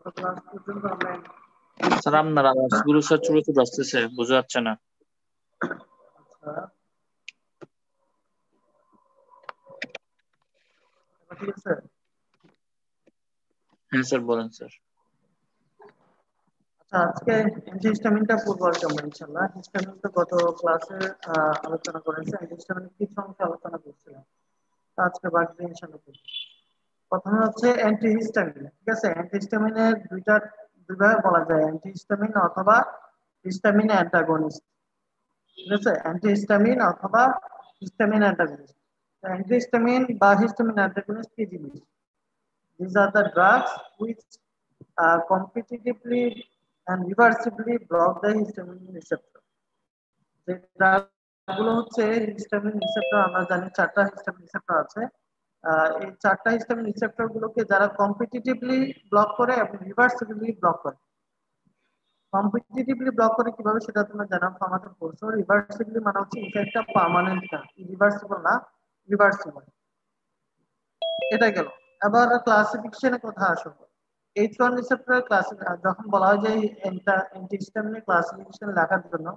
গত ক্লাস পর্যন্ত আমরা স্যার আপনার আওয়াজগুলো স্যার ছোট ছোট আসতেছে, বোঝা যাচ্ছে না। আচ্ছা ঠিক আছে। হ্যাঁ স্যার, বলেন স্যার। আচ্ছা আজকে অ্যান্টিহিস্টামিনটা পড়বো আর কি আমরা ইনশাআল্লাহ। হিস্টামিন তো গত ক্লাসে আলোচনা করেছে, অ্যান্টিহিস্টামিন কিছু অংশ আলোচনা করছিলাম, তো আজকে বাকি ইনশাআল্লাহ পড়বো। প্রথমে হচ্ছে অ্যান্টিহিস্টামিন। ঠিক আছে, অ্যান্টিহিস্টামিনের দুইভাবে বলা যায়, অ্যান্টিহিস্টামিন অথবা হিস্টামিন অ্যান্টাগনিস্ট। ঠিক আছে, অ্যান্টিহিস্টামিন অথবা হিস্টামিন অ্যান্টাগনিস্ট। অ্যান্টিহিস্টামিন বা হিস্টামিন অ্যান্টাগনিস্ট কি জিনিস? These are the drugs which competitively and reversibly block the histamine receptor. যে ড্রাগগুলো হচ্ছে হিস্টামিন রিসেপ্টর, আমরা জানি চারটা হিস্টামিন রিসেপ্টর আছে। এই চারটা হিস্টামিন রিসেপ্টর গুলোকে যারা কম্পিটিটিভলি ব্লক করে এবং রিভার্সিবলি ব্লক করে। কম্পিটিটিভলি ব্লক করে কিভাবে সেটা তোমরা জানো, আমাদের কোর্সে। রিভার্সিবলি মানে হচ্ছে ইফেক্টটা পার্মানেন্ট না, রিভার্সিবল না, রিভার্সিবল। এটা গেল। আবার ক্লাসিফিকেশনের কথা আসবে। H1 রিসেপ্টর ক্লাস যখন বলা হয় যে অ্যান্টিহিস্টামিনের ক্লাসিফিকেশন লেখার জন্য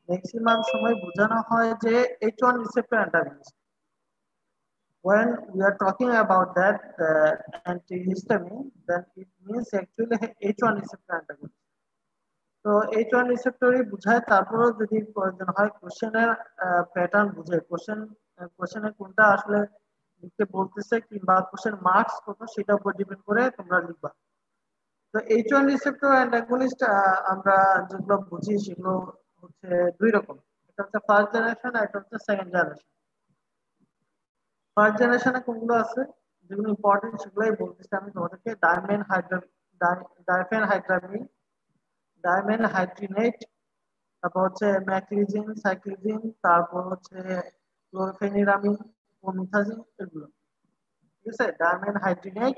ম্যাক্সিমাম সময় বোঝানো হয় যে H1 receptor antagonist. When we are talking about that antihistamine, then it means actually H1 receptor antagonist. তো H1 রিসেপ্টরই বুঝায়। তারপরেও যদি প্রয়োজন হয় কোশ্চেনের প্যাটার্ন বুঝে, কোশ্চেনে কোনটা আসলে লিখতে বলতেছে কিংবা কোশ্চেন মার্কস কত সেটার উপর ডিপেন্ড করে তোমরা লিখবা। তো H1 রিসেপ্টর অ্যান্টাগনিস্ট আমরা যেগুলো বুঝি সেগুলো হচ্ছে দুই রকম। এটা হচ্ছে ফার্স্ট জেনারেশন আর এটা হচ্ছে সেকেন্ড জেনারেশন। ফার্স্ট জেনারেশনে কোনগুলো আছে যেগুলো ইম্পর্টেন্ট সেগুলোই বলতেছি আমি তোমাদেরকে। ডাইফেনহাইড্রামিন, ডাইমেনহাইড্রিনেট, তারপর হচ্ছে ম্যাক্রিজিন, সাইক্লিজিন, তারপর হচ্ছে ক্লোরফেনিরামিন, প্রোমিথাজিন, এগুলো। ঠিক আছে, ডাইমেনহাইড্রিনেট,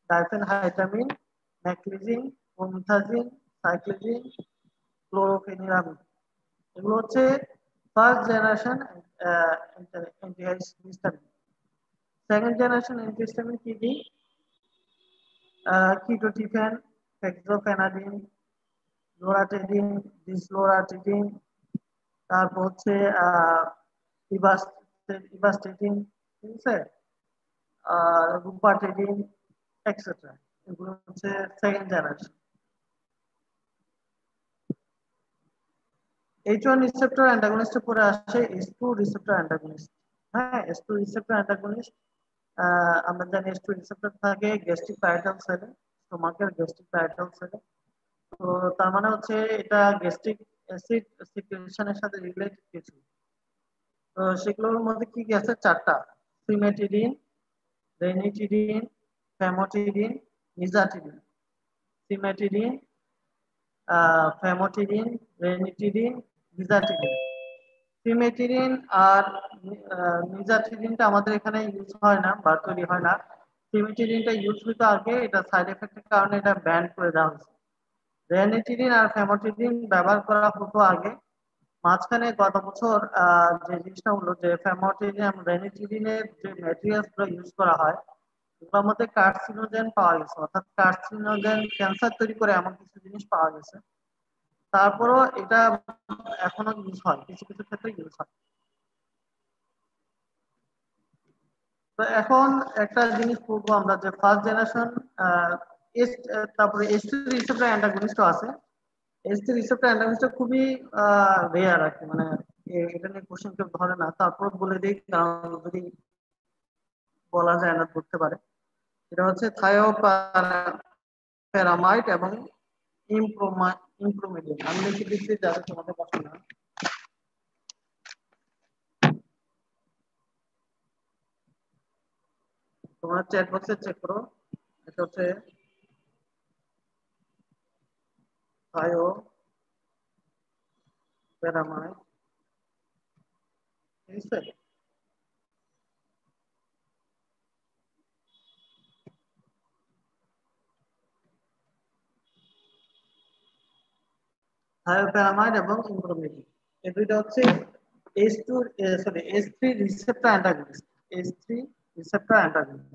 ডাইফেনহাইড্রামিন, ম্যাক্রিজিন, প্রোমিথাজিন, সাইক্লিজিন, ক্লোরোফেনিরামিন, এগুলো হচ্ছে first generation antihistamine. Second generation antihistamine কি কি? কিটোটিফেন, ফেক্সোফেনাডিন, লোরাটেডিন, ডিসলোরাটেডিন, তারপর হচ্ছে ইভাস্টেটিন, ঠিক আছে, রুপাটেডিন, এক্সেট্রা। এগুলো হচ্ছে সেকেন্ড জেনারেশন। H1 রিসেপ্টর অ্যান্টাগনিস্টের পরে আসে H2 রিসেপ্টর অ্যান্টাগনিস্ট। হ্যাঁ, H2 রিসেপ্টর অ্যান্টাগনিস্ট আমরা জানি H2 রিসেপ্টর থাকে গ্যাস্ট্রিক প্যারাটাল সেলে, স্টোমাকের গ্যাস্ট্রিক প্যারাটাল সেলে। তো তার মানে হচ্ছে এটা গ্যাস্ট্রিক অ্যাসিড সিক্রেশনের সাথে রিলেটেড কিছু। তো সেগুলোর মধ্যে কি কি আছে? চারটা: cimetidine, ranitidine, famotidine, nizatidine. Cimetidine, famotidine, ranitidine, nizatidine. Cimetidine আর নিজাটিডিনটা আমাদের এখানে ইউজ হয় না বা তৈরি হয় না। সিমেটিডিনটা ইউজ হইতো আগে, এটা সাইড এফেক্টের কারণে এটা ব্যান করে দেওয়া হয়েছে। রেনিটিডিন আর ফ্যামোটিডিন ব্যবহার করা হতো আগে। মাঝখানে গত বছর যে জিনিসটা হলো যে ফ্যামোটিডিন এবং রেনিটিডিনের যে ম্যাটেরিয়ালস গুলো ইউজ করা হয় ওগুলোর মধ্যে কার্সিনোজেন পাওয়া গেছে, অর্থাৎ কার্সিনোজেন ক্যান্সার তৈরি করে এমন কিছু জিনিস পাওয়া গেছে। তারপরও এটা এখনো ইউজ হয়, কিছু কিছু ক্ষেত্রে ইউজ হয়। তো এখন একটা জিনিস পড়বো আমরা যে ফার্স্ট জেনারেশন তারপরে S3 রিসেপ্টর অ্যান্টাগনিস্ট আছে। S3 রিসেপ্টর অ্যান্টাগনিস্ট খুবই রেয়ার আর কি, মানে এটা নিয়ে কোশ্চেন কেউ ধরে না, তারপর বলে দিই কারণ যদি বলা যায় না ধরতে পারে। এটা হচ্ছে থায়োপ্যারামাইড এবং ইমপ্রোমেডিন। আমি লিখে দিচ্ছি যাতে তোমাদের কষ্ট না। তোমরা চ্যাট বক্সে চেক করো। এটা হচ্ছে থায়োপ্যারামাইড, ঠিক আছে। থায়োপ্যারামাইড এবং ইমপ্রোমেডিন, এই দুইটা হচ্ছে S3 receptor antagonist. S3 receptor antagonist.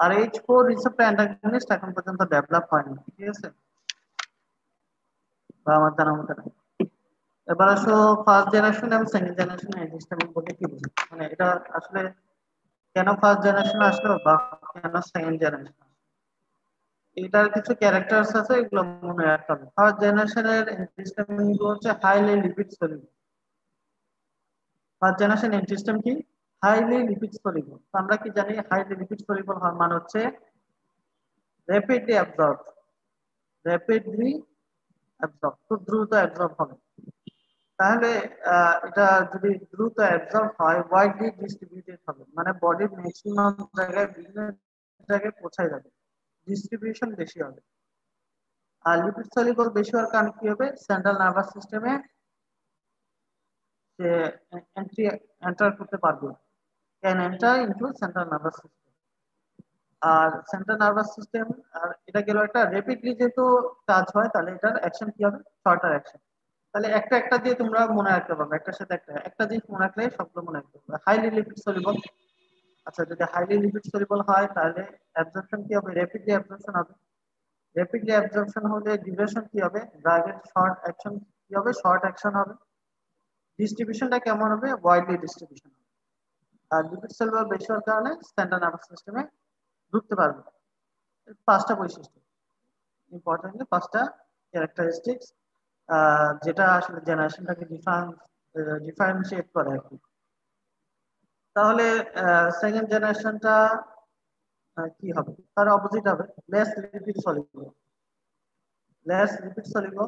আর H4 রিসেপ্টর অ্যান্টাগনিস্ট এখন পর্যন্ত ডেভেলপ হয়নি, ঠিক আছে, বা আমার জানা মতে না। এবার আসো ফার্স্ট জেনারেশন এবং সেকেন্ড জেনারেশন অ্যান্টিহিস্টামিন বলতে কি বুঝি, মানে এটা আসলে কেন ফার্স্ট জেনারেশন আসলো বা কেন সেকেন্ড জেনারেশন, এটার কিছু ক্যারেক্টারস আছে, এগুলো মনে রাখতে হবে। ফার্স্ট জেনারেশনের অ্যান্টিহিস্টামিন গুলো হচ্ছে highly lipid soluble. First generation antihistamine কি হাইলি লিপিড সলিউবল। আমরা কি জানি হাইলি লিপিড সলিউবল হওয়ার মানে হচ্ছে র্যাপিডলি অ্যাবজর্ব, র্যাপিডলি অ্যাবজর্ব, খুব দ্রুত অ্যাবজর্ব হবে। তাহলে এটা যদি দ্রুত অ্যাবজর্ব হয়, ওয়াইডলি ডিস্ট্রিবিউটেড হবে, মানে বডির ম্যাক্সিমাম জায়গায়, বিভিন্ন জায়গায় পৌঁছায় যাবে, ডিস্ট্রিবিউশন বেশি হবে। আর লিপিড সলিউবল বেশি হওয়ার কারণে কি হবে, সেন্ট্রাল নার্ভাস সিস্টেমে সে এন্টার করতে পারবে, can enter into central nervous system. আর সেন্ট্রাল নার্ভাস সিস্টেম, আর এটা গেল একটা র্যাপিডলি যেহেতু কাজ হয়, তাহলে এটার অ্যাকশন কি হবে, শর্টার অ্যাকশন। তাহলে একটা একটা দিয়ে তোমরা মনে রাখতে পারবে, একটার সাথে একটা, একটা জিনিস মনে রাখলে সবগুলো মনে রাখতে পারবে। হাইলি লিপিড সলিউবল, আচ্ছা যদি হাইলি লিপিড সলিউবল হয় তাহলে অ্যাবজর্পশন কি হবে, র্যাপিডলি অ্যাবজর্পশন হবে। র্যাপিডলি অ্যাবজর্পশন হলে ডিউরেশন কি হবে, ড্রাগের শর্ট অ্যাকশন কি হবে, শর্ট অ্যাকশন হবে। ডিস্ট্রিবিউশনটা কেমন হবে, ওয়াইডলি ডিস্ট্রিবিউশন হবে। আর লিপিড সলিউবল বেশি হওয়ার কারণে সেন্ট্রাল নার্ভাস সিস্টেমে ঢুকতে পারবে। পাঁচটা বৈশিষ্ট্য, ইম্পর্টেন্টলি পাঁচটা ক্যারেক্টারিস্টিক্স, যেটা আসলে জেনারেশনটাকে ডিফারেন্সিয়েট করে আর কি। তাহলে সেকেন্ড জেনারেশনটা কি হবে, তার অপোজিট হবে, less lipid soluble, less lipid soluble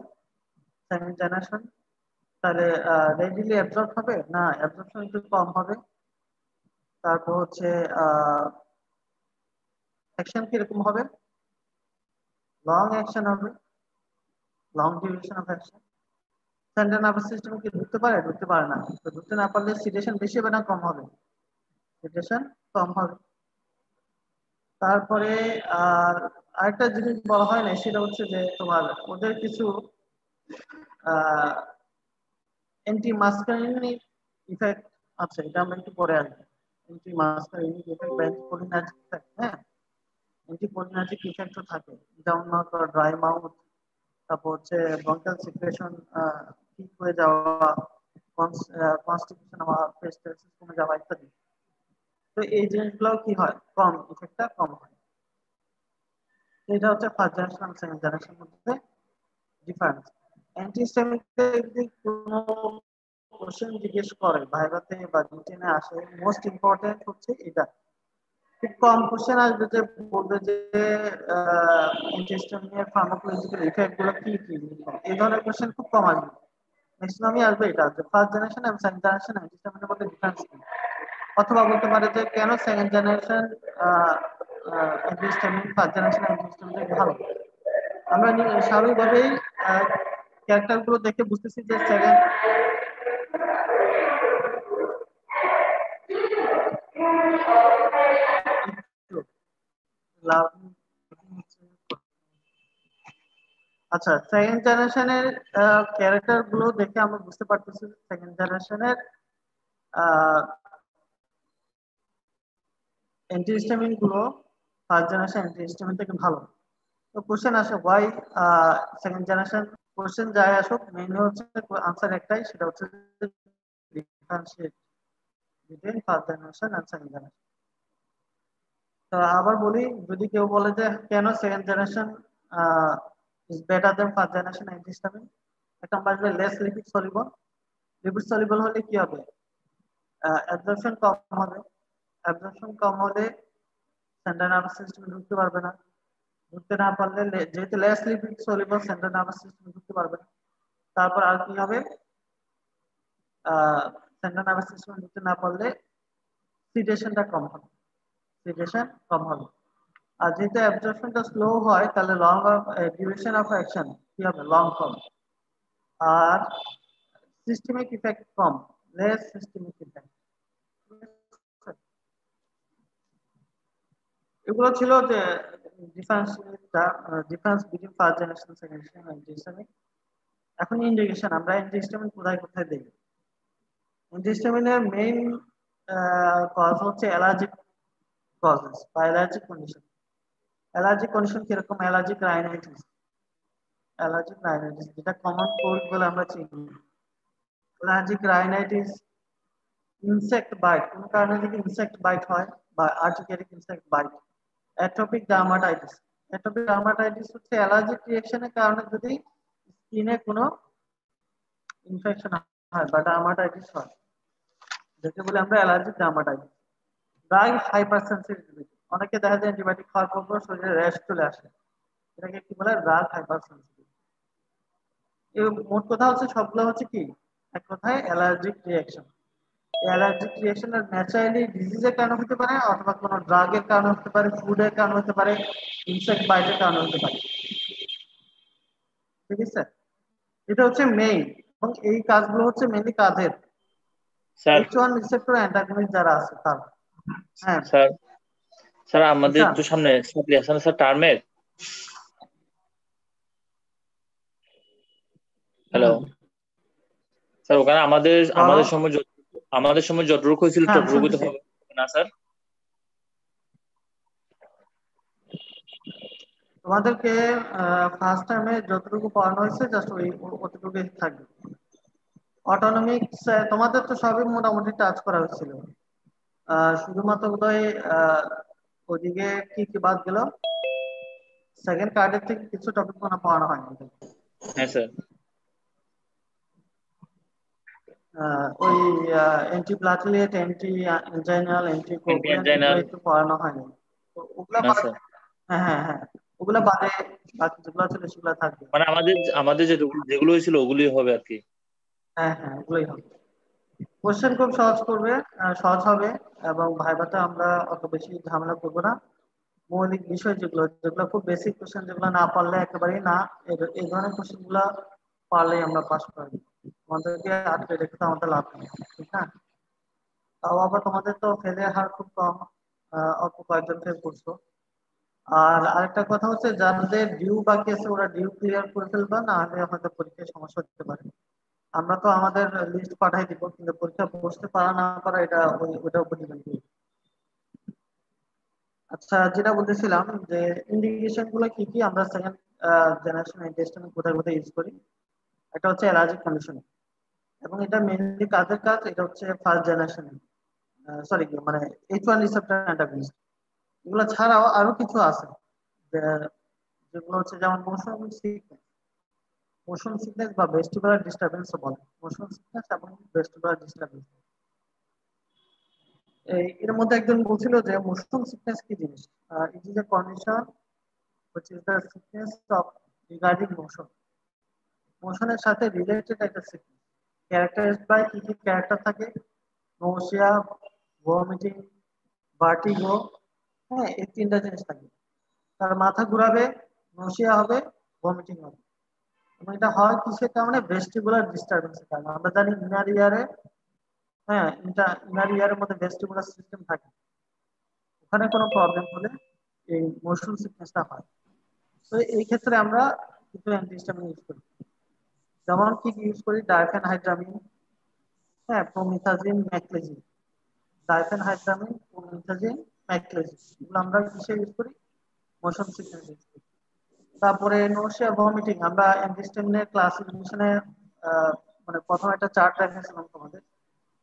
second generation. তাহলে রেডিলি অ্যাবজর্ব হবে না, অ্যাবজর্পশন একটু কম হবে। তারপর হচ্ছে অ্যাকশন কিরকম হবে, লং অ্যাকশন হবে, long duration of action. Central nervous system কি ঢুকতে পারে, ঢুকতে পারে না। তো ঢুকতে না পারলে সিডেশন বেশি হবে না কম হবে, সিডেশন কম হবে। তারপরে আর আরেকটা জিনিস বলা হয় না, সেটা হচ্ছে যে তোমার ওদের কিছু অ্যান্টি মাস্কারিনিক ইফেক্ট আছে, এটা আমরা একটু পরে আসবো। অ্যান্টি মাস্কারিনিক ইফেক্ট বা অ্যান্টিকোলিনার্জিক ইফেক্ট, হ্যাঁ, অ্যান্টিকোলিনার্জিক ইফেক্টও থাকে, যেমন ড্রাই মাউথ, তারপর হচ্ছে ব্রঙ্কাল সিক্রেশন ঠিক হয়ে যাওয়া, কনস্টিপেশন হওয়া, পেস্টাইটিস কমে যাওয়া ইত্যাদি। তো এই জিনিসগুলো কি হয়, কম ইফেক্টটা কম হয়। এটা হচ্ছে ফার্স্ট জেনারেশন আর সেকেন্ড জেনারেশনের মধ্যে ডিফারেন্স। অ্যান্টিহিস্টামিনকে যদি কোনো কোশ্চেন জিজ্ঞেস করে ভাইভাতে বা রিটেনে আসে, মোস্ট ইম্পর্টেন্ট হচ্ছে এটা। খুব কম কোশ্চেন আসবে যে বলবে যে অ্যান্টিহিস্টামিনের ফার্মাকোলজিক্যাল ইফেক্ট গুলো কি কি, এই ধরনের কোশ্চেন খুব কম আসবে। ম্যাক্সিমামই আসবে এটা যে ফার্স্ট জেনারেশন এবং সেকেন্ড জেনারেশন অ্যান্টিহিস্টামিনের মধ্যে ডিফারেন্স কি। অথবা বলতে পারে যে কেন second generation antihistamine first generation antihistamine থেকে ভালো। আমরা স্বাভাবিকভাবেই ক্যারেক্টার গুলো দেখে বুঝতেছি যে সেকেন্ড, আচ্ছা সেকেন্ড জেনারেশনের ক্যারেক্টার গুলো দেখে আমরা বুঝতে পারতেছি সেকেন্ড জেনারেশনের অ্যান্টিহিস্টামিন গুলো ফার্স্ট জেনারেশন অ্যান্টিহিস্টামিন থেকে ভালো। তো কোশ্চেন আসে ওয়াই সেকেন্ড জেনারেশন, কোশ্চেন যাই আসুক মেইনলি হচ্ছে আনসার একটাই, সেটা হচ্ছে differentiate between first generation and second generation. তো আবার বলি, যদি কেউ বলে যে কেন second generation is better than first generation antihistamine, একটা আমরা আসবে less lipid soluble. Lipid soluble হলে কি হবে, অ্যাবজর্পশন কম হবে। অ্যাবজর্পশন কম হলে সেন্ট্রাল নার্ভাস সিস্টেমে ঢুকতে পারবে না। ঢুকতে না পারলে যেহেতু less lipid soluble, central nervous সিস্টেমে ঢুকতে পারবে না। তারপর আর কি হবে, সেন্ট্রাল নার্ভাস সিস্টেমে ঢুকতে না পারলে সিডেশনটা কম হবে, সিডেশন কম হবে। আর যেহেতু অ্যাবজর্পশনটা স্লো হয়, তাহলে লং ডিউরেশন অফ অ্যাকশন কি হবে, লং হবে। আর সিস্টেমিক ইফেক্ট কম, লেস সিস্টেমিক ইফেক্ট। এগুলো ছিল যে difference, difference between first generation second generation. এখন ইন্ডিকেশন, আমরা অ্যান্টিহিস্টামিন কোথায় কোথায় দেই। অ্যান্টিহিস্টামিনের মেইন কজ হচ্ছে অ্যালার্জিক কজেস বা অ্যালার্জিক কন্ডিশন। অ্যালার্জিক কন্ডিশন কিরকম? অ্যালার্জিক রাইনাইটিস যেটা কমন কোল্ড বলে আমরা চিনি। অ্যালার্জিক রাইনাইটিস ইনসেক্ট বাইট, কোন কারণে যদি ইনসেক্ট বাইট হয় বা আর্টিকেরিক ইনসেক্ট বাইট। অ্যাটপিক ডার্মাটাইটিস, অ্যাটপিক ডার্মাটাইটিস হচ্ছে অ্যালার্জিক রিঅ্যাকশনের কারণে যদি স্কিনে কোনো ইনফেকশন হয় বা ডার্মাটাইটিস হয়, যেটা বলে আমরা allergic dermatitis. Dry hyper sensitivity, অনেকে দেখা যায় অ্যান্টিবায়োটিক খাওয়ার পর শরীরে র্যাশ চলে আসে, এটাকে কি বলে? Dry hypersensitivity. এই মোট কথা হচ্ছে সবগুলো হচ্ছে কি এক কথায় allergic reaction. Allergic reaction naturally ডিজিজের কারণে হতে পারে, অথবা কোনো ড্রাগের কারণে হতে পারে, ফুডের কারণে হতে পারে, ইনসেক্ট বাইটের কারণে হতে পারে। ঠিক আছে, এটা হচ্ছে মেইন। এবং এই কাজগুলো হচ্ছে মেইনলি কাদের? স্যার H1 রিসেপ্টর অ্যান্টাগনিস্ট যারা আছে তার। হ্যাঁ স্যার স্যার আমাদের ঈশান। তো সামনে সাপ্লি আছে না স্যার টার্মের। হ্যালো হুম, স্যার, ওখানে আমাদের বলো। আমাদের সময় যতটুকু হয়েছিল হ্যাঁ আমি ততটুকু তো শুনতেছি। হবে না স্যার? তোমাদেরকে ফার্স্ট টাইমে যতটুকু পড়ানো হয়েছে জাস্ট ওই অতটুকুই থাকবে। অটোনমিক্স তোমাদের তো সবই মোটামুটি টাচ করা হয়েছিল। শুধুমাত্র বোধহয় ওদিকে কি কি বাদ গেল, সেকেন্ড কার্ডের থেকে কিছু টপিক মনে হয় পড়ানো হয়নি। হ্যাঁ স্যার। ওই অ্যান্টিপ্লাটিলেট, অ্যান্টি এনজাইনাল, অ্যান্টি অ্যান্টি কোগুলেন্ট এগুলো অ্যানজাইনাল। একটু পড়ানো হয়নি। তো ওগুলা না বাদে, স্যার, হ্যাঁ হ্যাঁ হ্যাঁ, ওগুলা বাদে বাকি যেগুলো ছিল সেগুলো থাকবে। মানে আমাদের আমাদের যেগুলো হয়েছিল ওগুলি হবে আর কি। হ্যাঁ হ্যাঁ, ওগুলোই হবে। কোশ্চেন খুব সহজ করবে, সহজ হবে। এবং ভাইভাতে আমরা অত বেশি ঝামেলা করবো না। মৌলিক বিষয় যেগুলো যেগুলো খুব বেসিক কোশ্চেন, যেগুলো না পারলে একেবারেই না, এই ধরনের কোশ্চেন গুলো পারলেই আমরা পাস করে দিই। আমাদেরকে আটকে রেখে তো আমাদের লাভ নেই, ঠিক না? তাও আবার তোমাদের তো ফেলের হার খুব কম, অল্প কয়েকজন ফেল করছো। আর আরেকটা কথা হচ্ছে, যাদের ডিউ বাকি আছে ওরা ডিউ ক্লিয়ার করে ফেলবা, না হলে হয়তো পরীক্ষায় সমস্যা হতে পারে। আমরা তো আমাদের লিস্ট পাঠাই দিব, কিন্তু পরীক্ষা বসতে পারা না পারা এটা ওইটা উপর ডিপেন্ড করবে। আচ্ছা, যেটা বলতেছিলাম যে ইন্ডিকেশন গুলো কি কি আমরা সেকেন্ড জেনারেশন অ্যান্টিহিস্টামিন কোথায় কোথায় ইউজ করি। এটা হচ্ছে অ্যালার্জিক কন্ডিশন, এবং এটা মেইনলি কাদের কাজ? এটা হচ্ছে ফার্স্ট জেনারেশন, সরি মানে H1 রিসেপ্টর অ্যান্টাগনিস্ট। এগুলো ছাড়াও আরো কিছু আছে, যে- যেগুলো হচ্ছে যেমন মোশন সিকনেস বা ভেস্টিবুলার ডিস্টারবেন্স বলে। মোশন সিকনেস এবং ভেস্টিবুলার ডিস্টারবেন্স, এর মধ্যে একজন বলছিল যে মোশন সিকনেস কি জিনিস। It is a condition which is the sickness of regarding motion, মোশনের সাথে রিলেটেড একটা সিকনেস। ক্যারেক্টারাইজড বাই কি কি ক্যারেক্টার থাকে? নৌসিয়া, ভমিটিং, ভার্টিগো। হ্যাঁ, এই তিনটা জিনিস থাকে। তার মাথা ঘুরাবে, নৌসিয়া হবে, ভমিটিং হবে। এবং এটা হয় কিসের কারণে? ভেস্টিবুলার ডিস্টারবেন্সের কারণে। আমরা জানি ইনার ইয়ারে, হ্যাঁ ইনার ইয়ারের মধ্যে ভেস্টিবুলার সিস্টেম থাকে, ওখানে কোনো প্রবলেম হলে এই মোশন সিকনেসটা হয়। তো এই ক্ষেত্রে আমরা কিছু অ্যান্টিহিস্টামিন ইউজ করি। যেমন কি কি ইউজ করি? ডাইফেনহাইড্রামিন, হ্যাঁ প্রোমিথাজিন, ম্যাকলেজিন। ডাইফেনহাইড্রামিন, প্রোমিথাজিন, ম্যাকলেজিন, এগুলো আমরা কিসে ইউজ করি? মোশন সিকনেস ইউজ করি। তারপরে নৌশিয়া, ভমিটিং, আমরা অ্যান্টিহিস্টামিনের ক্লাসিফিকেশনে মানে প্রথম একটা চার্ট দেখাচ্ছিলাম তোমাদের,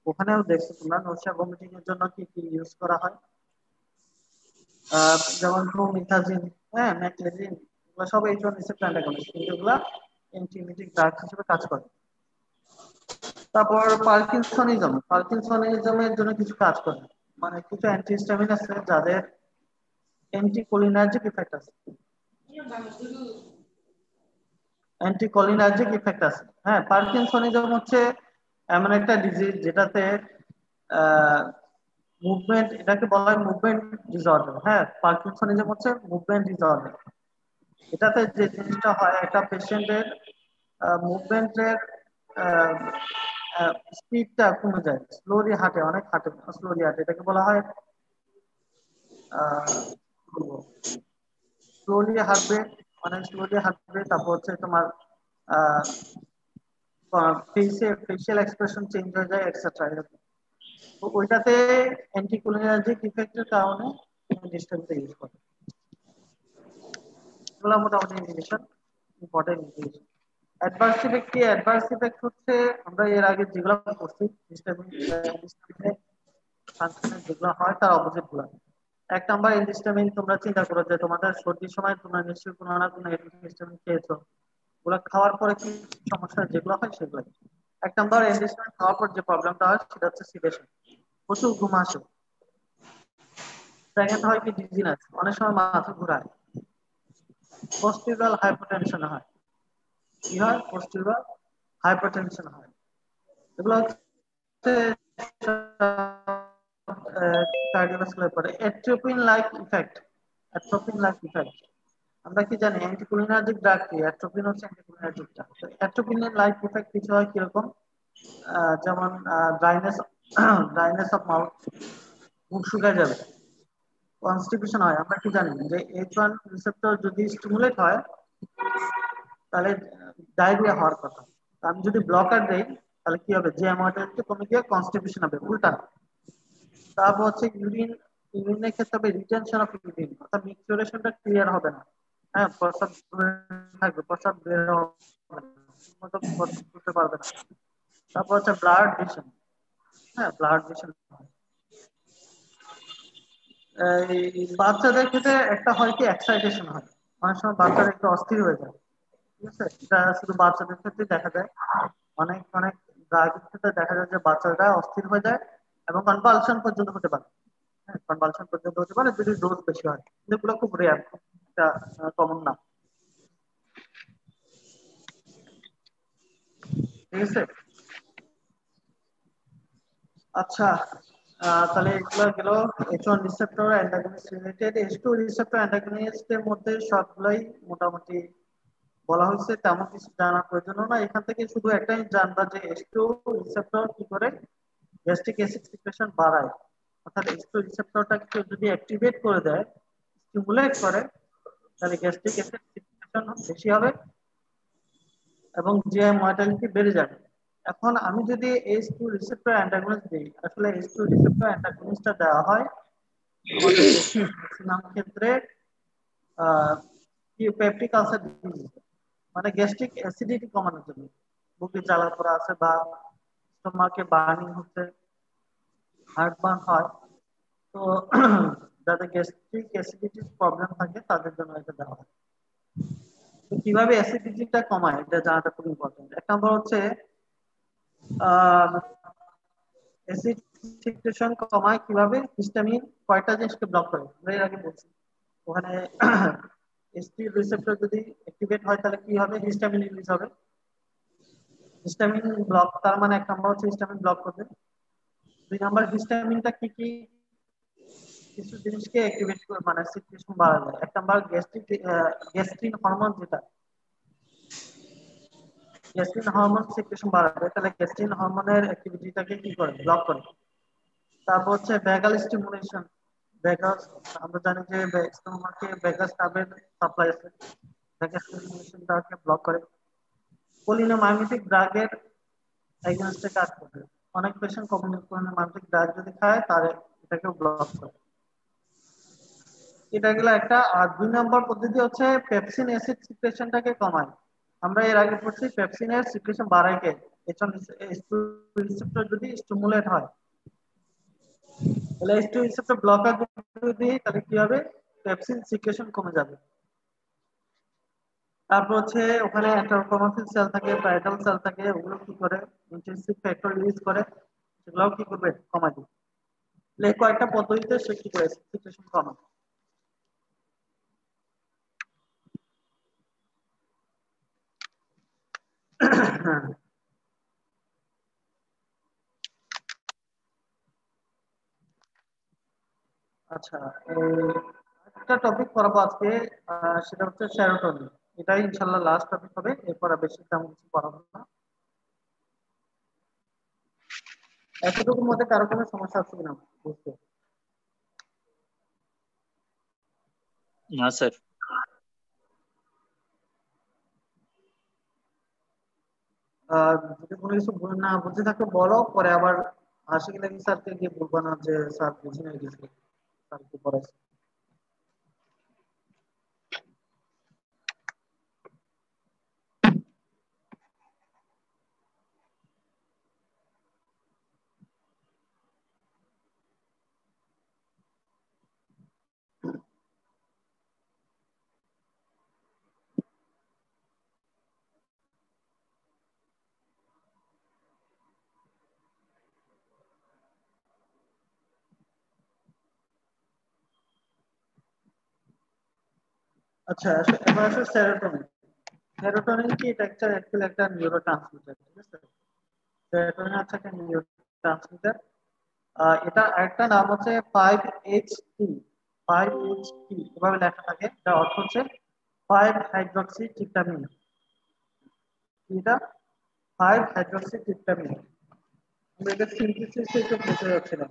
ওখানেও দেখছো তোমরা নৌশিয়া ভমিটিং এর জন্য কি কি ইউজ করা হয়। যেমন প্রোমিথাজিন, হ্যাঁ ম্যাকলেজিন, এগুলো সব H1 রিসেপ্টর অ্যান্টাগনিস্ট, কিন্তু এগুলা অ্যান্টিমিটিক ড্রাগ হিসেবে কাজ করে। তারপর পার্কিনসনিজমের জন্য কিছু কাজ করে, মানে কিছু অ্যান্টিহিস্টামিন আছে যাদের অ্যান্টিকোলিনার্জিক ইফেক্ট আছে। অ্যান্টিকোলিনার্জিক ইফেক্ট আছে, হ্যাঁ। পার্কিনসনিজম হচ্ছে এমন একটা ডিজিজ যেটাতে মুভমেন্ট, এটাকে বলা হয় মুভমেন্ট ডিসঅর্ডার। হ্যাঁ, পার্কিনসনিজম হচ্ছে মুভমেন্ট ডিসঅর্ডার। এটাতে যে জিনিসটা হয়, একটা পেশেন্টের মুভমেন্টের স্পিডটা কমে যায়, স্লোলি হাঁটে, অনেক হাঁটে, স্লোলি হাঁটে, এটাকে বলা হয় স্লোলি হাঁটবে, অনেক স্লোলি হাঁটবে। তারপর হচ্ছে তোমার ফেসিয়াল এক্সপ্রেশন চেঞ্জ হয়ে যায়, এটসেট্রা, এরকম। তো ওইটাতে অ্যান্টিকোলিনার্জিক ইফেক্টের কারণে ডিস্টেন্সে ইউজ করে। এগুলো মোটামুটি indication, important indication. Adverse effect কি? অ্যাডভার্স ইফেক্ট হচ্ছে আমরা এর আগে যেগুলো করছি হিস্টামিনে ফাংশনের যেগুলো হয় তার অপোজিট গুলো। এক নাম্বার হিস্টামিন, তোমরা চিন্তা করো যে তোমাদের সর্দির সময় তোমরা নিশ্চয়ই কোনো না কোনো হিস্টামিন খেয়েছো, ওগুলো খাওয়ার পরে কি সমস্যা যেগুলো হয় সেগুলো। এক নাম্বার হিস্টামিন খাওয়ার পর যে প্রবলেমটা হয় সেটা হচ্ছে সিডেশন, প্রচুর ঘুম আসে। সেকেন্ড হয় কি ডিজিনেস, অনেক সময় মাথা ঘোরায়। পোস্টিউরাল হাইপোটেনশন হয়। কি হয়? পোস্টিউরাল হাইপোটেনশন হয়। এগুলো হচ্ছে কার্ডিওভাস্কুলার পরে। Atropine like effect, atropine like effect আমরা কি জানি? অ্যান্টিকোলিনার্জিক ড্রাগ কি? অ্যাট্রোপিন হচ্ছে অ্যান্টিকোলিনার্জিক ড্রাগ। অ্যাট্রোপিনের লাইক ইফেক্ট কিছু হয় কিরকম? যেমন ড্রাইনেস, ড্রাইনেস অফ মাউথ, মুখ শুকায় যাবে। কনস্টিপেশন হয়। আমরা কি জানি যে H1 রিসেপ্টর যদি স্টিমুলেট হয় তাহলে ডায়রিয়া হওয়ার কথা। আমি যদি ব্লকার দেই তাহলে কি হবে? যে অ্যামাউন্টটা কমে গিয়ে কনস্টিপেশন হবে, উল্টা। তারপর হচ্ছে ইউরিন, ইউরিনের ক্ষেত্রে হবে রিটেনশন অফ ইউরিন, অর্থাৎ মিক্সচারেশনটা ক্লিয়ার হবে না। হ্যাঁ, প্রস্রাব থাকবে, প্রস্রাব বের হবে না, ঠিকমতো করতে পারবে না। তারপর হচ্ছে ব্লাড ভিশন। হ্যাঁ, ব্লাড ভিশন। এই বাচ্চাদের ক্ষেত্রে একটা হয় কি এক্সাইটেশন হয়, অনেক সময় বাচ্চারা একটু অস্থির হয়ে যায়। ঠিক আছে, এটা শুধু বাচ্চাদের ক্ষেত্রে দেখা যায়। অনেক অনেক ড্রাগের ক্ষেত্রে দেখা যায় যে বাচ্চারা অস্থির হয়ে যায় এবং কনভালশন পর্যন্ত হতে পারে। হ্যাঁ, কনভালশন পর্যন্ত হতে পারে যদি ডোজ বেশি হয়, কিন্তু এগুলো খুব রেয়ার, এটা কমন না। ঠিক আছে। আচ্ছা, তাহলে এগুলো গেল H1 receptor antagonist related. H2 receptor অ্যান্টাগনিস্টের মধ্যে সবগুলাই মোটামুটি বলা হয়েছে, তেমন কিছু জানার প্রয়োজন না। এখান থেকে শুধু একটাই জানবা যে H2 রিসেপ্টর কি করে গ্যাস্ট্রিক অ্যাসিড সিক্রেশন বাড়ায়। অর্থাৎ H2 রিসেপ্টরটাকে যদি অ্যাক্টিভেট করে দেয়, স্টিমুলেট করে, তাহলে গ্যাস্ট্রিক অ্যাসিড সিক্রেশন বেশি হবে এবং জিআই মর্টালিটি বেড়ে যাবে। এখন আমি যদি H2 রিসেপ্টর অ্যান্টাগনিস্ট দিই, আসলে H2 রিসেপ্টর অ্যান্টাগনিস্টটা দেওয়া হয় আমাদের দেশে ম্যাক্সিমাম ক্ষেত্রে পেপটিক আলসার ডিজিজ, মানে গ্যাস্ট্রিক অ্যাসিডিটি কমানোর জন্য। বুকে জ্বালা পোড়া আছে বা স্টোমাকে বার্নিং হচ্ছে, হার্টবার্ন হয়, তো যাদের গ্যাস্ট্রিক অ্যাসিডিটির প্রবলেম থাকে তাদের জন্য এটা দেওয়া হয়। তো কিভাবে অ্যাসিডিটিটা কমায় এটা জানাটা খুব ইম্পর্টেন্ট। এক নম্বর হচ্ছে অ্যাসিড সিক্রেশন কমায় কিভাবে? হিস্টামিন কয়টা জিনিসকে ব্লক করে, আমরা এর আগে বলছি। ওখানে এসটি রিসেপ্টর যদি অ্যাক্টিভেট হয় তাহলে কি হবে? হিস্টামিন রিলিজ হবে। হিস্টামিন ব্লক, তার মানে এক নম্বর হচ্ছে হিস্টামিন ব্লক করবে। দুই নম্বর, হিস্টামিনটা কি কি কিছু জিনিসকে অ্যাক্টিভেট করে, মানে সিক্রেশন বাড়াবে। এক নম্বর গ্যাস্ট্রিন হরমোন, যেটা গ্যাস্ট্রিন হরমোন সিক্রেশন বাড়াবে, তাহলে গ্যাস্ট্রিন হরমোনের অ্যাক্টিভিটিটাকে কি করে? ব্লক করে। তারপর হচ্ছে ভ্যাগাল স্টিমুলেশন। ভ্যাগাস, আমরা জানি যে স্টোমাকে ভ্যাগাস নার্ভের সাপ্লাই আছে, ভ্যাগাস স্টিমুলেশনটাকে ব্লক করে। কোলিনোমাইমেটিক ড্রাগের এগেইনস্টে কাজ করবে। অনেক পেশেন্ট কোলিনোমাইমেটিক ড্রাগ যদি খায় তাহলে এটাকে ব্লক করে। এটা গেল একটা। আর দুই নম্বর পদ্ধতি হচ্ছে পেপসিন অ্যাসিড সিক্রেশনটাকে কমায়। আমরা এর আগে পড়ছি পেপসিনের সিক্রেশন বাড়ায় কে? রিসেপ্টর যদি স্টিমুলেট হয়, তাহলে H2 রিসেপ্টর ব্লকার যদি, তাহলে কি হবে? পেপসিন সিক্রেশন কমে যাবে। তারপর হচ্ছে ওখানে এন্টারক্রোমাফিল সেল থাকে, প্যারাইটাল সেল থাকে, ওগুলো কি করে? ইন্টেনসিভ ফ্যাক্টর রিলিজ করে, সেগুলোও কি করবে? কমায় দিবে। তাহলে এই কয়েকটা পদ্ধতিতে সে কি করে সিক্রেশন কমায়। আচ্ছা, একটা টপিক পড়াবো আজকে, সেটা হচ্ছে সেরোটোনিন। এটাই ইনশাল্লাহ লাস্ট টপিক হবে, এরপর আর বেশি তেমন কিছু পড়াবো না। এতটুকুর মধ্যে কারো কোনো সমস্যা আছে কিনা বুঝতে? না স্যার। যদি কোনো কিছু না বুঝে থাকো বলো, পরে আবার আশিক নাকি স্যারকে গিয়ে বলবো না যে স্যার বুঝে নিয়ে গেছে, স্যার কি পড়াইছে। আচ্ছা এবার আসো সেরোটোনিন। সেরোটোনিন কি এটা একটা অ্যাকচুয়ালি একটা নিউরোট্রান্সমিটার, ঠিক আছে? সেরোটোনিন হচ্ছে একটা নিউরোট্রান্সমিটার। এটা একটা নাম হচ্ছে 5-HT। 5-HT এভাবে লেখা থাকে, যার অর্থ হচ্ছে 5 হাইড্রক্সি ট্রিপটামিন। এটা 5 হাইড্রক্সি ট্রিপটামিন। আমরা এটা সিনথেসিস একটু বলতে যাচ্ছিলাম।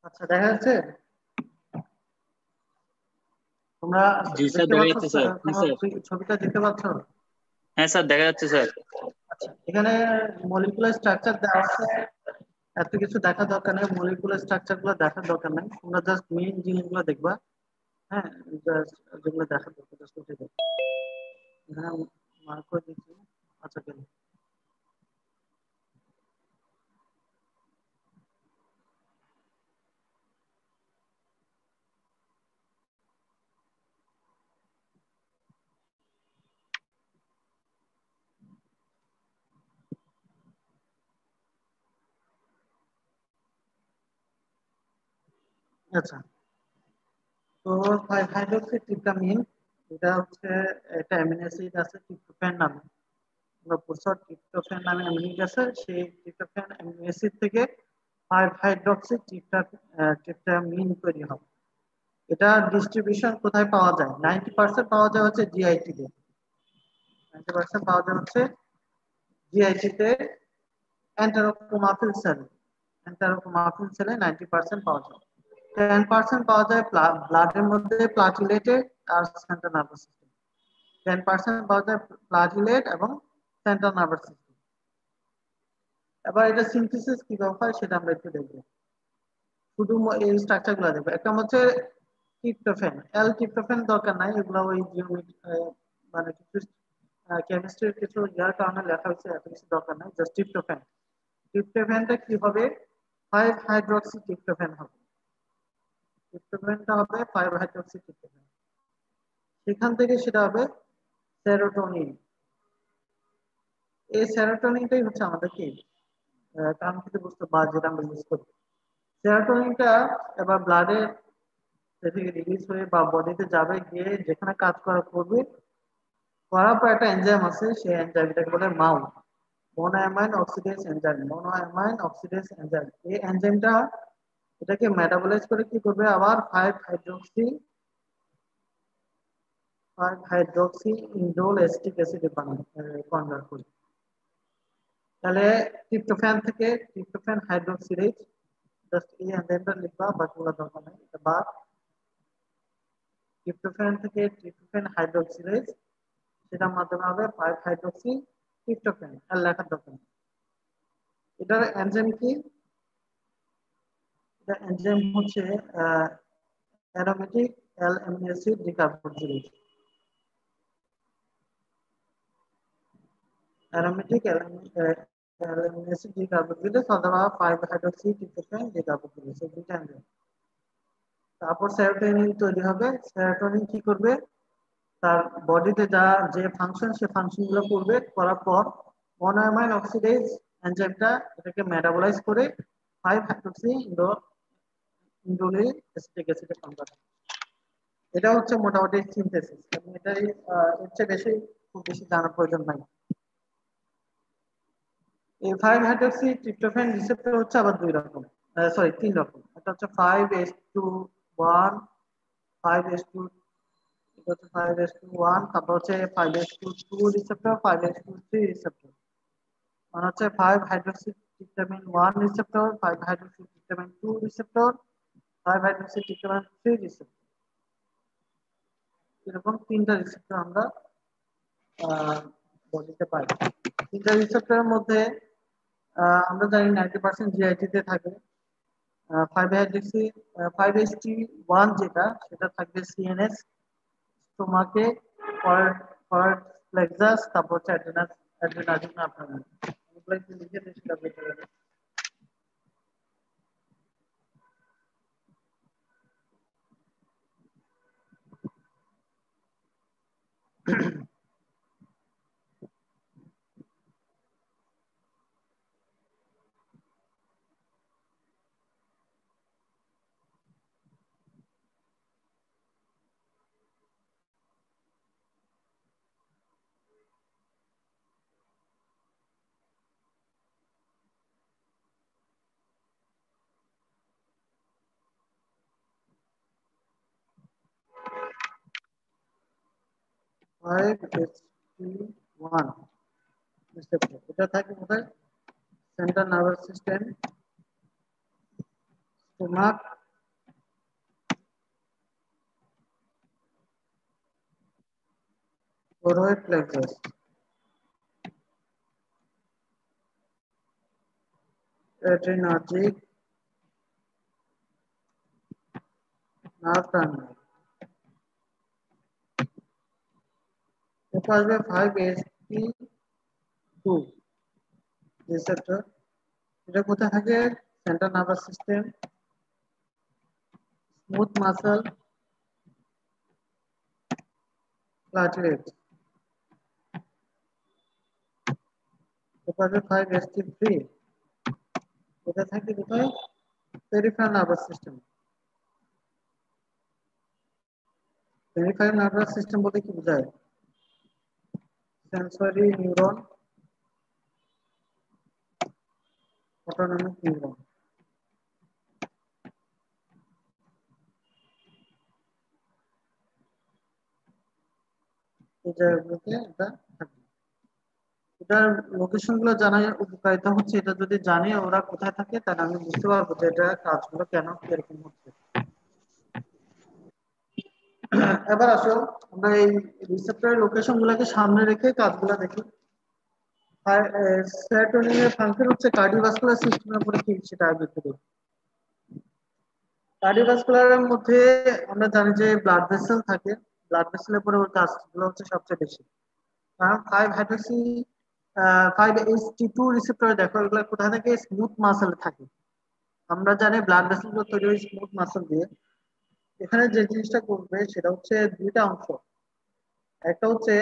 আচ্ছা দেখা যাচ্ছে তোমরা জি স্যার, দেখতে দেখা পাচ্ছ? যাচ্ছে স্যার। জি তোমরা স্যার। ছবিটা দেখতে পাচ্ছ? হ্যাঁ স্যার, দেখা যাচ্ছে স্যার। আচ্ছা এখানে মলিকুলার স্ট্রাকচার দেওয়া আছে, এত কিছু দেখার দরকার নেই, মলিকুলার স্ট্রাকচার গুলো দেখার দরকার নেই, তোমরা জাস্ট মেইন জিনিসগুলো দেখবা। হ্যাঁ, just যেগুলো দেখার দরকার just ওটাই দেখো। এখানে মার্ক করে দিচ্ছি। আচ্ছা কেন? আচ্ছা, তো হাইড্রোক্সি ট্রিপ্টামিন এটা হচ্ছে একটা অ্যামিনো অ্যাসিড আছে ট্রিপ্টোফ্যান নামে। আমরা পড়ছি ট্রিপ্টোফ্যান নামে অ্যামিনো অ্যাসিড আছে, সেই ট্রিপ্টোফ্যান অ্যামিনো অ্যাসিড থেকে 5 হাইড্রোক্সি ট্রিপ্টামিন তৈরি হয়। এটা ডিস্ট্রিবিউশন কোথায় পাওয়া যায়? 90% পাওয়া যায় হচ্ছে জিআইটি তে। 90% পাওয়া যায় হচ্ছে জিআইটি তে, এন্টারোক্রোমাফিল সেল। এন্টারোক্রোমাফিল সেলে 90% পাওয়া যায়। 10% পাওয়া যায় ব্লাডের মধ্যে প্লাটিলেটেড আর সেন্ট্রাল নার্ভাস সিস্টেম। 10% পাওয়া যায় প্লাটিলেট এবং সেন্ট্রাল নার্ভাস সিস্টেম। এবার এটা সিনথেসিস কিভাবে হয় সেটা আমরা একটু দেখবো। শুধু এই স্ট্রাকচার গুলো দেখবো। একটা হচ্ছে ট্রিপ্টোফ্যান। ট্রিপ্টোফ্যান দরকার নাই, এগুলো ওই মানে কিছু কেমিস্ট্রির কিছু ইয়ার কারণে লেখা হয়েছে, এত কিছু দরকার নাই, জাস্ট ট্রিপ্টোফ্যান। ট্রিপ্টোফ্যানটা কি হবে? 5 হাইড্রক্সি ট্রিপ্টোফ্যান হবে। ট্রিপ্টোফ্যানটা হবে 5 হাইড্রক্সি ট্রিপ্টোফ্যান। সেখান থেকে সেটা হবে সেরোটোনিন। এই সেরোটোনিনটাই হচ্ছে আমাদের কি কাঙ্ক্ষিত বস্তু বা যেটা আমরা ইউজ করি। সেরোটোনিনটা এবার ব্লাডে থেকে রিলিজ হয়ে বা বডিতে যাবে, গিয়ে যেখানে কাজ করা করবে, করার পর একটা এনজাইম আছে, সেই এনজাইমটাকে বলে মাউ, মোনোঅ্যামাইন অক্সিডেজ এনজাইম। মোনোঅ্যামাইন অক্সিডেজ এনজাইম, এই এনজাইমটা এটাকে মেটাবলাইজ করে কি করবে আবার 5 হাইড্রোক্সি ইন্ডোল অ্যাসিটিক অ্যাসিডে কনভার্ট করবে। তাহলে ট্রিপ্টোফ্যান থেকে ট্রিপ্টোফ্যান হাইড্রোক্সিলেজ জাস্ট এই এনজাইমটা লিখবা, বাকিগুলো দরকার নেই। এটা বা ট্রিপ্টোফ্যান থেকে ট্রিপ্টোফ্যান হাইড্রোক্সিলেজ, সেটার মাধ্যমে হবে 5 হাইড্রোক্সি ট্রিপ্টোফ্যান, আর লেখার দরকার নেই। এটার এনজাইম কি? এটা এনজাইম হচ্ছে aromatic al amino acid decarboxylase. Aromatic amino acid decarboxylase অথবা 5 হাইড্রোক্সি ট্রিপ্টোফ্যান ডিকার্বক্সিলেজ, এই দুইটা এনজাইম। তারপর সেরোটোনিন তৈরি হবে। সেরোটোনিন কি করবে? তার বডিতে যে ফাংশন, সে ফাংশন গুলো করবে, করার পর মনোঅ্যামাইন অক্সিডেজ এনজাইমটা এটাকে মেটাবলাইজ করে 5 হাইড্রোক্সি ইন্ডোলে অ্যাসিটিক অ্যাসিডে কনভার্ট। এটা হচ্ছে মোটামুটি সিনথেসিস। এবং এটাই এর চেয়ে বেশি খুব বেশি জানার প্রয়োজন নাই। এই 5 হাইড্রোক্সি ট্রিপ্টোফ্যান রিসেপ্টর হচ্ছে আবার দুই রকম, সরি 3 রকম। এটা হচ্ছে 5s2 1, 5s2, এটা হচ্ছে 5s2 1, তারপর হচ্ছে 5s2 রিসেপ্টর, 5s2 রিসেপ্টর। মানে হচ্ছে 5 hydroxy tryptophan 1 receptor, 5 hydroxy tryptophan 2 receptor, 5 hydroxy tryptophan 3 receptor. এরকম তিনটা রিসেপ্টর আমরা বডিতে পাই। তিনটা রিসেপ্টরের মধ্যে আমরা জানি 90% জিআইটি তে থাকে। 5 হাইড্রোক্সি 5st1 যেটা, সেটা থাকবে সিএনএস, স্টোমাকে, ফরওয়ার্ড প্লেক্সাস, তারপর হচ্ছে অ্যাড্রেনালিন। আপনার এগুলো একটু লিখে দিয়ে সেটা বেঁচে যাবে। এটা থাকে কোথায়? Central nervous system, stomach, forward plexus, adrenergic nerve terminal. এরপর আসবে 5st2 রিসেপ্টর। এটা কোথায় থাকে? Central nervous system, smooth muscle, platelet. এরপর আসবে 5st3, এটা থাকে কোথায়? Peripheral nervous system. Peripheral nervous system বলতে কি বোঝায়? সেন্সরি নিউরন, অটোনমিক নিউরন, এই জায়গাগুলোতে এটা থাকে। এটার লোকেশন গুলো জানার উপকারিতা হচ্ছে, এটা যদি জানি ওরা কোথায় থাকে, তাহলে আমি বুঝতে পারবো যে এটা কাজগুলো কেন কিরকম হচ্ছে। এবার আসো আমরা এই রিসেপ্টরের লোকেশন গুলোকে সামনে রেখে কাজগুলো দেখি। সেরোটোনিনের ফাংশন হচ্ছে কার্ডিওভাস্কুলার সিস্টেমের উপরে কি, সেটা আগে একটু দেখি। কার্ডিওভাস্কুলারের মধ্যে আমরা জানি যে ব্লাড ভেসেল থাকে। ব্লাড ভেসেলের উপরে ওর কাজগুলো হচ্ছে সবচেয়ে বেশি। কারণ 5 রিসেপ্টরে দেখো এগুলো কোথায় থাকে? স্মুথ মাসেল থাকে। আমরা জানি ব্লাড ভেসেল গুলো তৈরি হয় স্মুথ মাসেল দিয়ে। এখানে যে জিনিসটা করবে সেটা হচ্ছে দুইটা অংশ। একটা হচ্ছে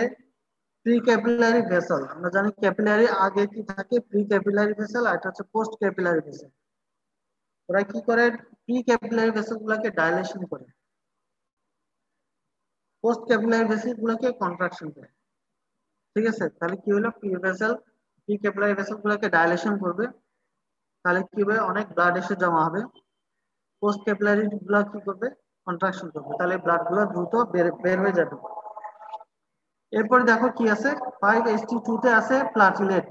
প্রি ক্যাপিলারি ভেসেল। আমরা জানি ক্যাপিলারি আগে কি থাকে, প্রি ক্যাপিলারি ভেসেল, আর এটা হচ্ছে পোস্ট ক্যাপিলারি ভেসেল। ওরা কি করে? প্রি ক্যাপিলারি ভেসেল গুলাকে ডাইলেশন করে, পোস্ট ক্যাপিলারি ভেসেল গুলোকে কন্ট্রাকশন করে। ঠিক আছে? তাহলে কি হলো? প্রি ক্যাপিলারি ভেসেল গুলোকে ডাইলেশন করবে, তাহলে কি হবে? অনেক ব্লাড এসে জমা হবে। পোস্ট ক্যাপিলারি গুলা কি করবে, কন্ট্রাকশন করবে, তাহলে ব্লাড গুলো দ্রুত বের হয়ে যাবে। এরপর দেখো কি আছে, 5HT2 তে আছে প্লাটিলেট।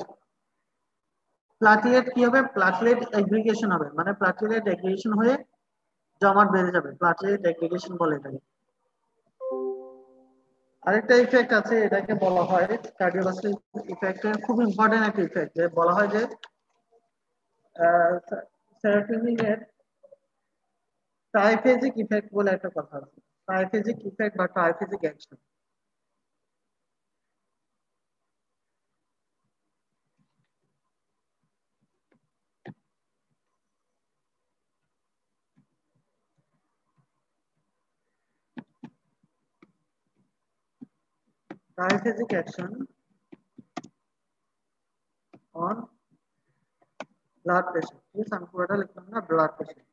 প্লাটিলেট কি হবে, প্লাটিলেট এগ্রিগেশন হবে, মানে প্লাটিলেট এগ্রিগেশন হয়ে জমাট বেড়ে যাবে, প্লাটিলেট এগ্রিগেশন বলে এটাকে। আরেকটা ইফেক্ট আছে, এটাকে বলা হয় কার্ডিওভাস্কুলার ইফেক্টের খুব ইম্পর্টেন্ট একটা ইফেক্ট, যে বলা হয় যে সেরোটোনিনের ট্রাইফেজিক ইফেক্ট বলে একটা কথা আছে। ট্রাইফেজিক ইফেক্ট বা triphasic action. Triphasic action on blood pressure. ঠিক আছে, আমি পুরোটা লিখলাম না, ব্লাড প্রেশার।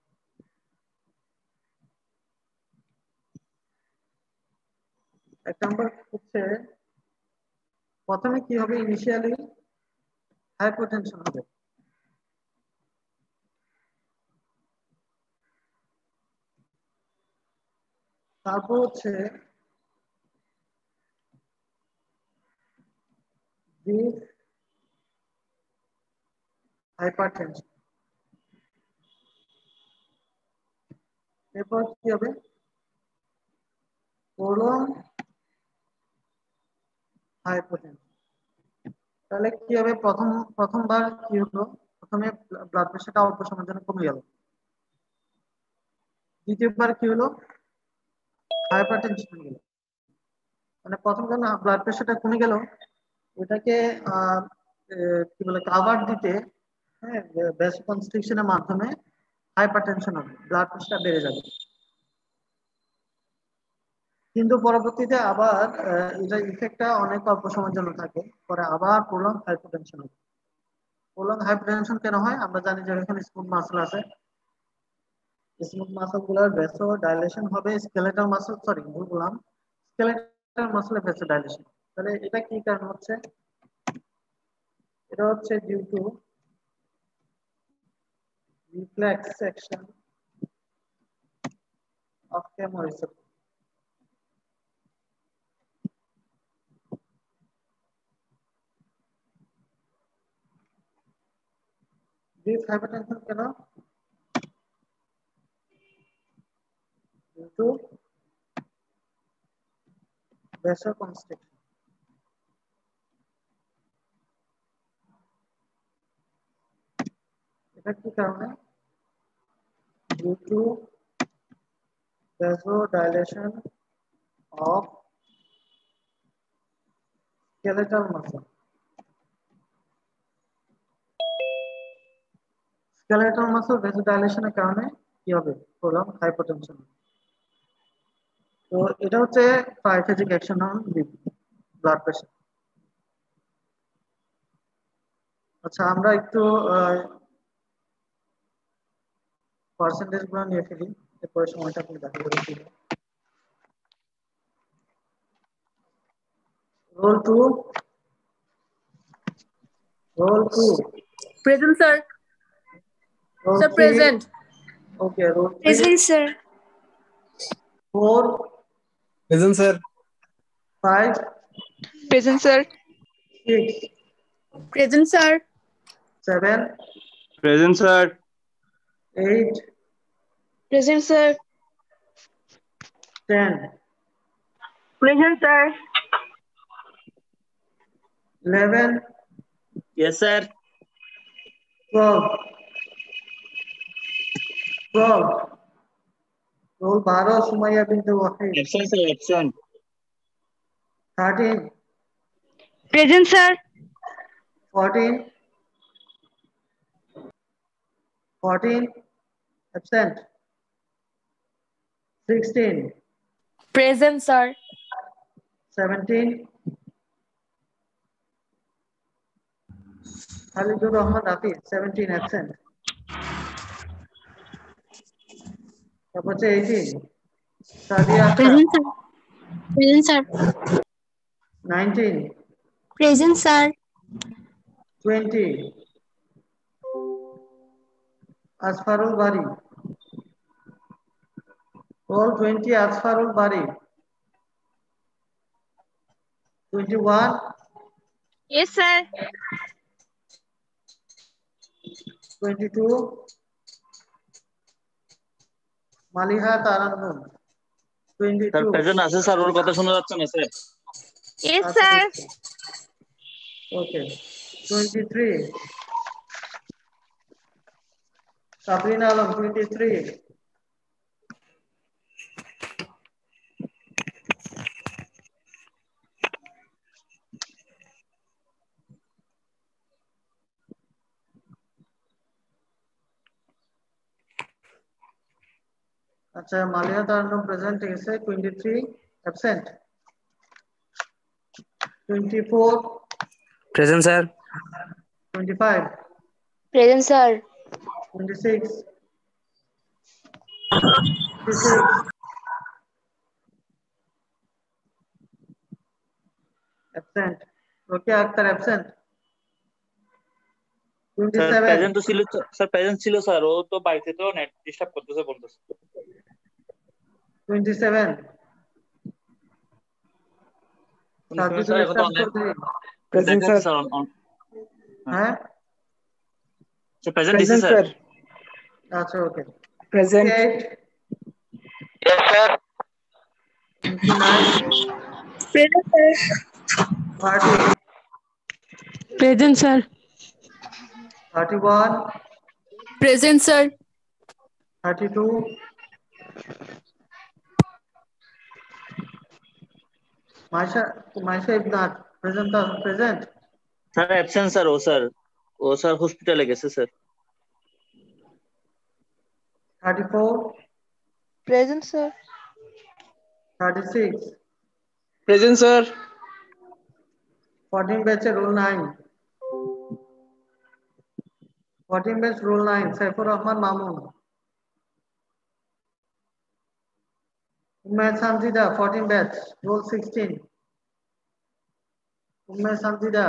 এক নম্বর হচ্ছে, প্রথমে কি হবে, ইনিশিয়ালি হাইপোটেনশন হবে। তারপর হচ্ছে দিস হাইপারটেনশন। এরপর কি হবে, প্রলং হাইপোটেনশন। তাহলে কি হবে, প্রথমবার কি হলো, প্রথমে ব্লাড প্রেশারটা অল্প সময়ের জন্য কমে গেল। দ্বিতীয়বার কি হলো, হাইপারটেনশন হয়ে গেল। মানে প্রথম যখন ব্লাড প্রেশারটা কমে গেল, ওটাকে কি বলে কাভার দিতে, হ্যাঁ, ভ্যাসোকনস্ট্রিকশনের মাধ্যমে হাইপারটেনশন হবে, ব্লাড প্রেশার বেড়ে যাবে। কিন্তু পরবর্তীতে আবার এটা ইফেক্টটা অনেক অল্প সময়ের জন্য থাকে, পরে আবার প্রলং হাইপোটেনশন হবে। প্রলং হাইপোটেনশন কেন হয়, আমরা জানি যে এখানে স্মুথ মাসল আছে, স্মুথ মাসল গুলোর ভেসো ডাইলেশন হবে, স্কেলেটাল মাসল, সরি ভুল বললাম, স্কেলেটাল মাসলের ভেসো ডাইলেশন। তাহলে এটা কি কারণ হচ্ছে, এটা হচ্ছে due to reflex action of chemoreceptor. This hypertension কেন, ডিউ টু ভ্যাসোকনস্ট্রিকশন। এটা কি কারণে, due to vasodilation of skeletal muscle. Skeletal muscle vasodilation এর কারণে কি হবে, প্রলং হাইপোটেনশন। তো এটা হচ্ছে ট্রাইফেজিক অ্যাকশন অন ব্লাড প্রেশার। আচ্ছা, আমরা একটু পার্সেন্টেজ গুলো নিয়ে ফেলি, এরপরে সময়টা আপনি দেখা করে দিন। Roll 2, roll 2, Present, sir. Roll Sir, 3, present. Okay, roll 3, Present, sir. 4, Present, sir. 5, Present, sir. 6, Present, sir. 7, Present, sir. 8, Present, sir. 10, Present, sir. 11, Yes, sir. 12, 12, role 12, Sumaiya বিনতে Wahid. Absent, sir. Absent. 13, Present, sir. 14, 14, absent, 16, Present, sir. 17, Khalidur Rahman Hafiz, 17, absent. তারপর হচ্ছে 18, Sadia Akhtar. Present, sir. Present, sir. 19, Present, sir. 20, Asfarul Bari. Roll 20, Asfarul Bari. 21, Yes, sir. 22, Maliha Tarannum. Sir 22. Present আছে sir, ওর কথা শোনা যাচ্ছে না sir. Yes, sir. Okay. 23. Sabrina Alam, 23. আচ্ছা, Malia Tarannum present এসে 23, absent. 24, Present, sir. 25, Present, sir. 26, 26, absent. Rokia Akhtar, absent. Sir 27, present তো ছিল, sir present ছিল স্যার, ও তো বাড়িতে তো নেট ডিস্টার্ব করতেছে বলতেছে। 27, সাজিদুল স্যার এখন তো ইসলাম অনলাইন চৌধুরী। Present, দেখাচ্ছে sir. স্যার। হ্যাঁ, স্যার প্রেজেন্ট দিছে Present, স্যার। sir. আচ্ছা, ওকে। Present. 28, Yes, sir. 29, Present, sir. 30, Present, sir. 31, Present, sir. 32, Maisha Ibnat, present. Sir absent sir, ও স্যার হসপিটালে গেছে sir. 34, Present, sir. 36, Present, sir. 14 batch roll 9, 14 batch roll 9, Saifur Rahman Mamun. Umayya Samjida, 14 batch, roll 16. Umayya Samjida.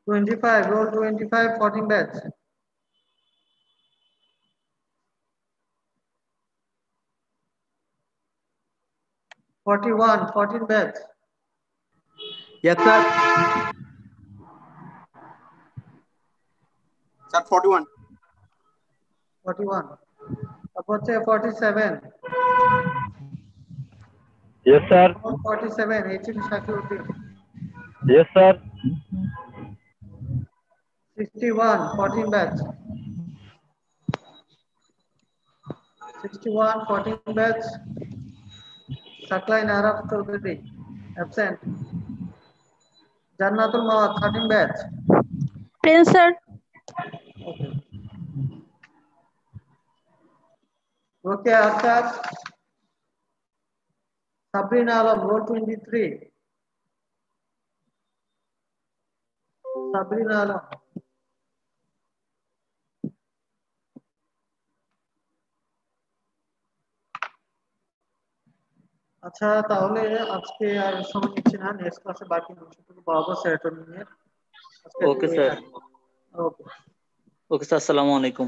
Roll 25, 14 batch. (41), 14 batch. Yes, sir. Sir, 41. 41. Suppose 47. Yes, sir. 47, 18 Shakiruddin. Yes, sir. 61, 14 batch. 61, 14 batch. Saklain Arab Chaudhary, absent. Jannatul Mawad, 13 batch. Present, sir. Okay. Rokia Akhtar, Sabrina Alam, roll 23. Sabrina Alam. আচ্ছা, তাহলে আজকে আর সময় নিচ্ছি না, next ক্লাসে বাকি অংশটুকু পাবো সেরোটোনিনের। Okay sir. ওকে। ওকে স্যার, আসসালামু আলাইকুম।